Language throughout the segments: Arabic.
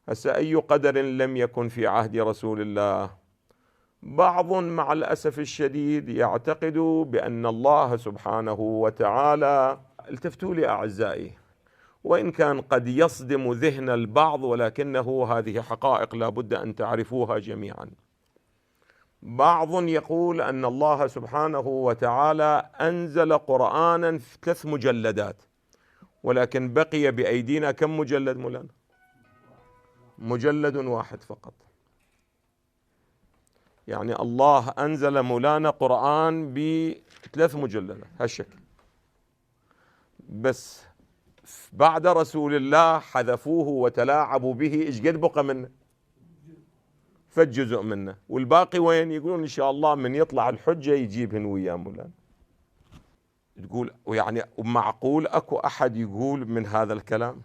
هسه أي قدر لم يكن في عهد رسول الله؟ بعض مع الأسف الشديد يعتقد بأن الله سبحانه وتعالى، التفتوا لي أعزائي، وإن كان قد يصدم ذهن البعض ولكنه هذه حقائق لا بد أن تعرفوها جميعا. بعض يقول أن الله سبحانه وتعالى أنزل قرآنا في 3 مجلدات، ولكن بقي بأيدينا كم مجلد مولانا؟ مجلد واحد فقط. يعني الله أنزل مولانا قرآن ب3 مجلدات هالشكل، بس بعد رسول الله حذفوه وتلاعبوا به. إيش قد بقى منه؟ فجزء منه، والباقي وين؟ يقولون إن شاء الله من يطلع الحجة يجيبهن وياه مولانا. تقول يعني معقول أكو أحد يقول من هذا الكلام؟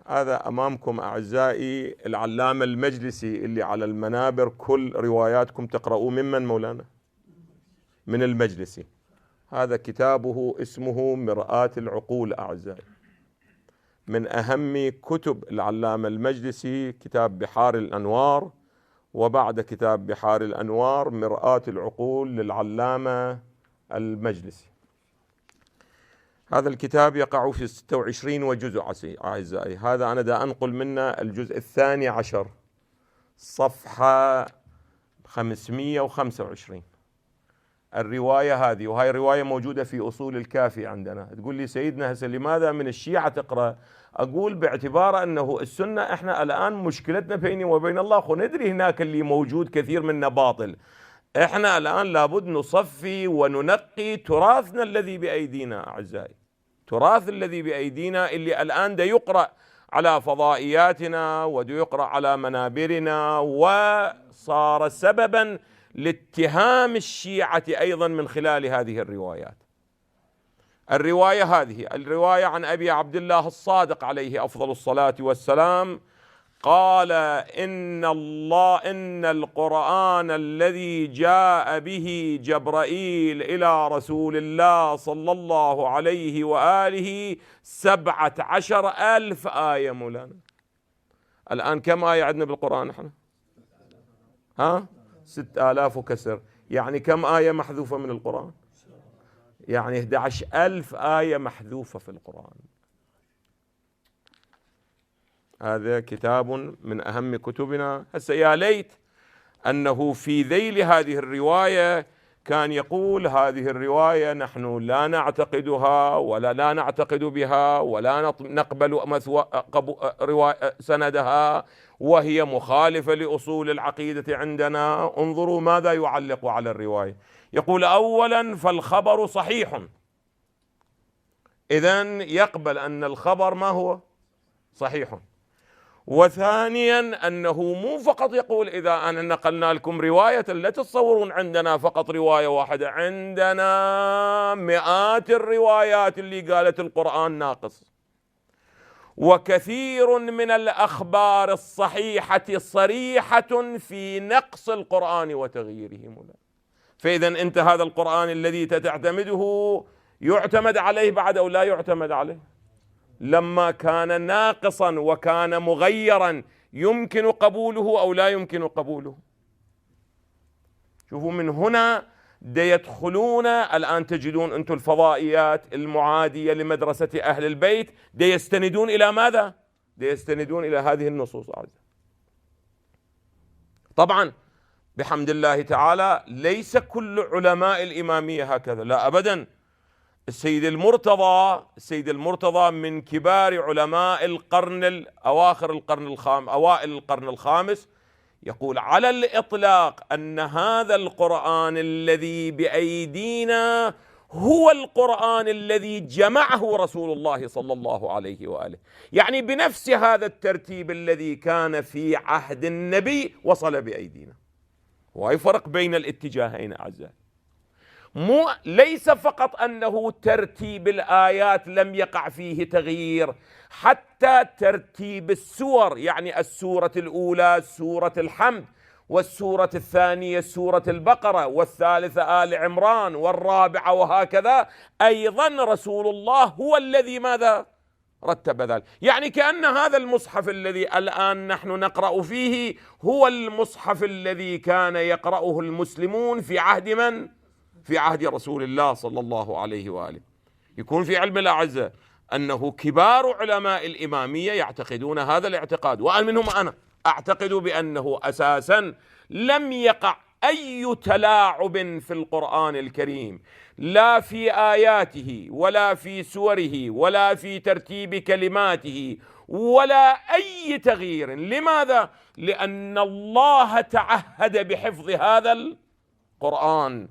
هذا أمامكم أعزائي العلامة المجلسي اللي على المنابر كل رواياتكم تقرؤوا ممن مولانا؟ من المجلسي. هذا كتابه اسمه مرآة العقول أعزائي، من أهم كتب العلامة المجلسي كتاب بحار الأنوار، وبعد كتاب بحار الأنوار مرآة العقول للعلامة المجلسي. هذا الكتاب يقع في 26 وجزء أعزائي. هذا أنا دا أنقل منه الجزء 12 صفحة 525 الرواية هذه، وهي الرواية موجودة في أصول الكافي عندنا. تقول لي سيدنا هسه لماذا من الشيعة تقرأ؟ أقول باعتبار أنه السنة إحنا الآن مشكلتنا بيني وبين الله، خو ندري هناك اللي موجود كثير منه باطل. إحنا الآن لابد نصفي وننقي تراثنا الذي بأيدينا أعزائي، تراث الذي بأيدينا اللي الآن دا يقرأ على فضائياتنا ودا يقرأ على منابرنا، وصار سببا لاتهام الشيعة أيضا من خلال هذه الروايات. الرواية هذه الرواية عن أبي عبد الله الصادق عليه أفضل الصلاة والسلام قال إن القرآن الذي جاء به جبرائيل إلى رسول الله صلى الله عليه وآله 17,000 آية مولانا. الآن كم آية عندنا بالقرآن احنا؟ 6,000 وكسر. يعني كم آية محذوفة من القرآن؟ يعني 11,000 آية محذوفة في القرآن. هذا كتاب من أهم كتبنا. هسه يا ليت أنه في ذيل هذه الرواية كان يقول هذه الرواية نحن لا نعتقدها ولا لا نعتقد بها ولا نقبل سندها، وهي مخالفة لأصول العقيدة عندنا. انظروا ماذا يعلق على الرواية. يقول أولا فالخبر صحيح، إذن يقبل أن الخبر ما هو؟ صحيح. وثانيا أنه مو فقط يقول إذا أنا نقلنا لكم رواية، لا تتصورون عندنا فقط رواية واحدة، عندنا مئات الروايات اللي قالت القرآن ناقص، وكثير من الأخبار الصحيحة صريحة في نقص القرآن وتغييره. فإذا أنت هذا القرآن الذي تعتمده يعتمد عليه بعد أو لا يعتمد عليه؟ لما كان ناقصا وكان مغيرا يمكن قبوله أو لا يمكن قبوله؟ شوفوا من هنا يدخلون الآن، تجدون أنتم الفضائيات المعادية لمدرسة أهل البيت يستندون إلى ماذا؟ يستندون إلى هذه النصوص. طبعا بحمد الله ليس كل علماء الإمامية هكذا، لا أبدا. السيد المرتضى من كبار علماء أوائل القرن الخامس يقول على الإطلاق أن هذا القرآن الذي بأيدينا هو القرآن الذي جمعه رسول الله صلى الله عليه وآله، يعني بنفس هذا الترتيب الذي كان في عهد النبي وصل بأيدينا. وهي فرق بين الاتجاهين أعزائي. ليس فقط أنه ترتيب الآيات لم يقع فيه تغيير، حتى ترتيب السور، يعني السورة الأولى سورة الحمد، والسورة الثانية سورة البقرة، والثالثة آل عمران، والرابعة وهكذا. أيضا رسول الله هو الذي ماذا؟ رتب ذلك. يعني كأن هذا المصحف الذي الآن نحن نقرأ فيه هو المصحف الذي كان يقرأه المسلمون في عهد من؟ في عهد رسول الله صلى الله عليه وآله. يكون في علم الأعزة أنه كبار علماء الإمامية يعتقدون هذا الاعتقاد، وأنا منهم أنا أعتقد بأنه أساسا لم يقع أي تلاعب في القرآن الكريم، لا في آياته ولا في سوره ولا في ترتيب كلماته ولا أي تغيير. لماذا؟ لأن الله تعهد بحفظ هذا القرآن.